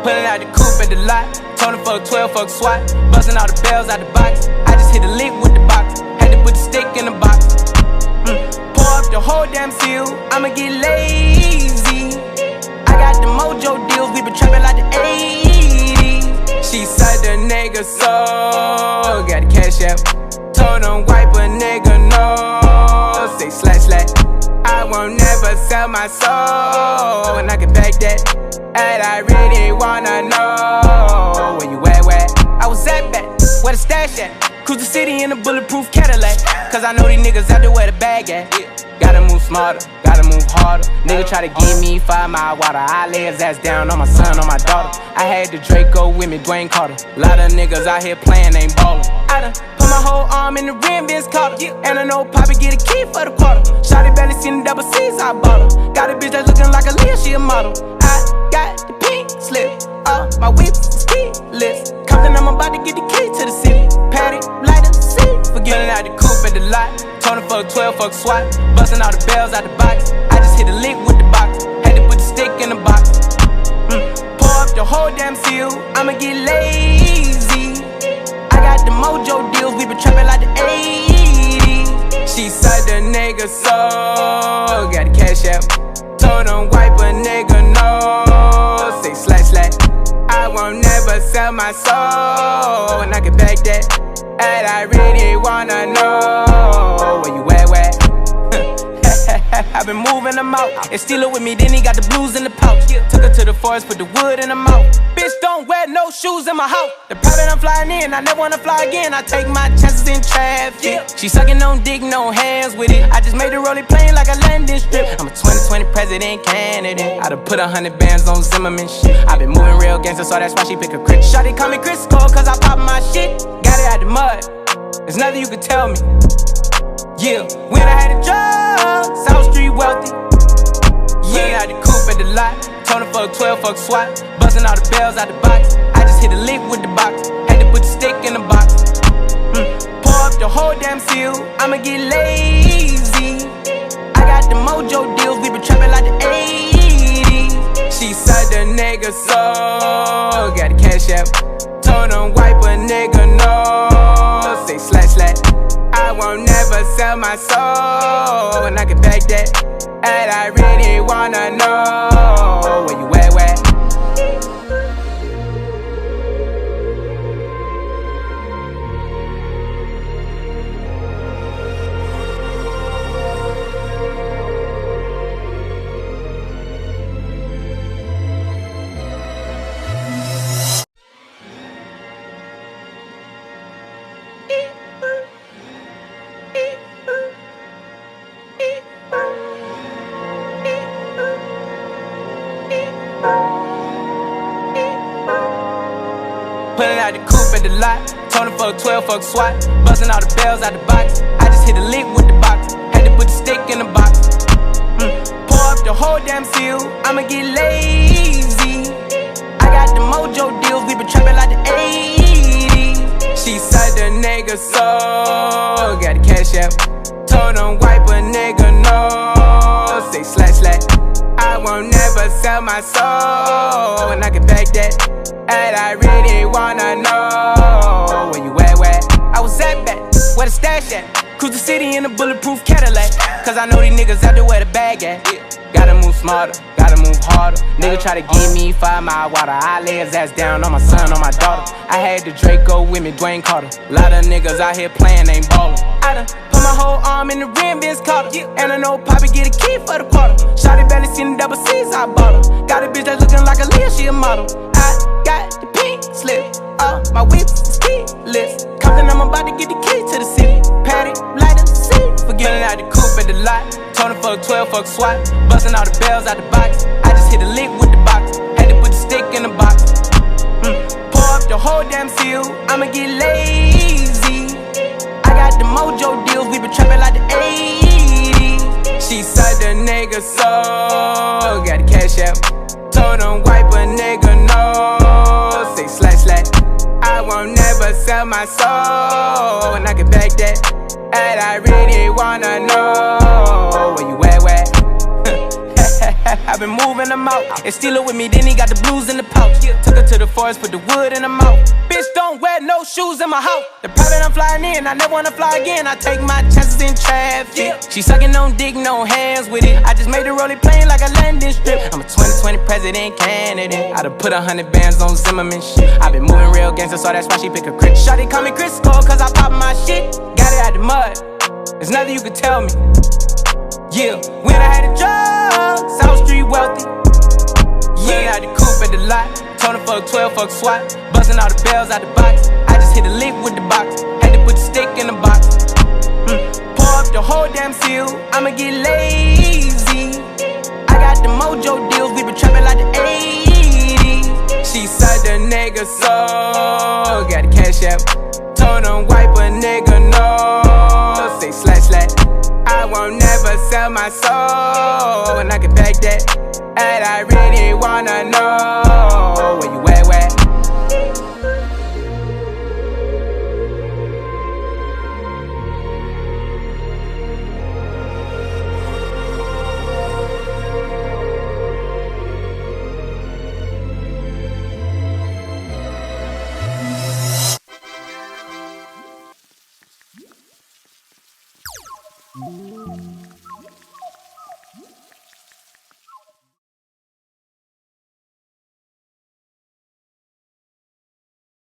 Pulling out the coupe at the lot. Told him fuck 12, fuck SWAT. Busting all the bells out the box. I just hit a lick with the box. Had to put the stick in the box. Pour up the whole damn seal. I'ma get lazy. I got the mojo deals. We been trapping like the 80s. She said the nigga so. Got the cash out. Told him wipe a nigga no. Say slash slash. I won't never sell my soul. And I can back that. And I really wanna know where you at, where? I was at back, where the stash at? Cruise the city in a bulletproof Cadillac. Cause I know these niggas out there where the bag at. Gotta move smarter, gotta move harder. Nigga try to give me 5 mile water. I lay his ass down on my son, on my daughter. I had the Draco with me, Dwayne Carter. Lot of niggas out here playing, ain't ballin'. I done put my whole arm in the rim, Vince Carter. And I know Poppy get a key for the quarter. Shawty barely seen the double C's, I bought her. Got a bitch that's looking like a Leah, she a model. I got the pink slip, my whip is keyless. Compton, I'm about to get the key to the city. Patty, light up the city. Forgetting out the coupe at the lot. Told him fuck 12, fuck SWAT. Busting all the bells out the box. I just hit a lick with the box. Had to put the stick in the box. Pour up the whole damn seal. I'ma get lazy. I got the mojo deals. We been trapping like the 80s. She said the nigga so. Got the cash out. Told him wipe a nigga no. Say slash slash. I won't never sell my soul. And I can back that. And I really wanna know where you at, where? I've been moving them out. And steal it with me, then he got the blues in the pouch. Took her to the forest, put the wood in her mouth. Bitch, don't wear no shoes in my house. The private I'm flying in, I never wanna fly again. I take my chances in traffic. She sucking on dick, no hands with it. I just made her roll it plain like a landing strip. I'm a 2020 president candidate. I done put 100 bands on Zimmerman shit. I been moving real gangster, so that's why she pick a crit. Shawty call me Chris Cole, cause I pop my shit. Got it out the mud, there's nothing you can tell me. Yeah, when I had a job, South Street wealthy. Yeah, out the coupe at the lot. Told him fuck 12, fuck SWAT. Busting all the bells out the box. I just hit a lick with the box. Had to put the stick in the box. Pour up the whole damn seal. I'ma get lazy. I got the mojo deals. We been trapping like the 80s. She said the nigga so. Got the cash out. Told him wipe a nigga no. Say slash slash. I won't never sell my soul. And I can back that. And I really wanna know where you at, where? Pulling out the coupe at the lot. Told him fuck 12, fuck SWAT. Busting all the bells out the box. I just hit a lick with the box. Had to put the stick in the box. Pour up the whole damn seal. I'ma get lazy. I got the mojo deals. We been trapping like the 80s. She said the nigga so. Got the cash out. Told him wipe a nigga no. Say slash slash. I won't never sell my soul. And I can back that. And I really wanna know where you at, where? I was at back, where the stash at? Cruise the city in a bulletproof Cadillac. Cause I know these niggas out there where the bag at. Gotta move smarter, gotta move harder. Nigga try to give me 5 mile water. I lay his ass down on my son, on my daughter. I had the Draco with me, Dwayne Carter. Lot of niggas out here playing, ain't ballin'. I done put my whole arm in the rim, Vince Carter. And I know Poppy get a key for the quarter. Shawty barely seen the double C's, I bought her. Got a bitch that's looking like a Leah, she a model. I got the pink slip, my whip is keyless. Compton, I'm about to get the key to the city. Patty, light up the city. Forgetting out the coupe at the lot. Told him fuck 12, fuck SWAT. Busting all the bells out the box. I just hit a lick with the box. Had to put the stick in the box. Pour up the whole damn seal. I'ma get lazy. I got the mojo deals. We been trapping like the 80s. She said the nigga so. Got the cash out. Told him wipe a nigga no. Say slash slash. I won't never sell my soul. And I can back that. And I really wanna know where you at, where? I been moving them out. And steal it with me, then he got the blues in the pouch. Took her to the forest, put the wood in her mouth. Bitch, don't wear no shoes in my house. The private I'm flying in, I never wanna fly again. I take my chances in traffic. She sucking on dick, no hands with it. I just made her roll it plain like a landing strip. I'm a 2020 president candidate. I done put 100 bands on Zimmerman shit. I been moving real gangster, so that's why she pick a crit. Shawty call me Chris Cole, cause I pop my shit. Got it out the mud, there's nothing you can tell me. Yeah, when I had a job, South Street wealthy. Yeah, I had the coupe at the lot. Told him fuck 12, fuck SWAT. Busting all the bells out the box. I just hit a lick with the box. Had to put the stick in the box. Pour up the whole damn seal. I'ma get lazy. I got the mojo deals. We been trapping like the 80s. She said the nigga so. Got the cash app. Told him wipe a nigga no. Say slash slash. I won't never sell my soul. And I can back that. And I really wanna know where you at, where?